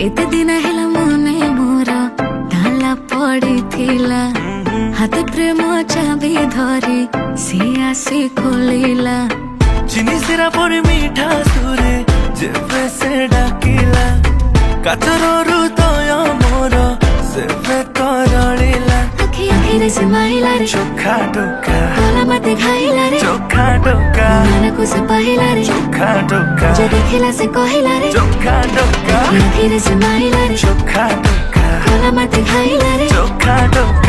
एते दिन हेला मने मोर ताला पड़िथिला हाथे प्रेम चाबी धरी से आसी खोलिला चिनी सिरा पर मीठा सुरे जेबे से डाकिला काचरो हृदय मोर सेबे करलिला आखि आखि रे से माइला रे चोखा टोका गला मते खाइला रे चोखा टोका मन को से पहिला रे चोखा टोका जे देखिला से कहिला रे चोखा टोका आखि रे से माइला रे चोखा टोका गला मते खाइला रे चोखा टोका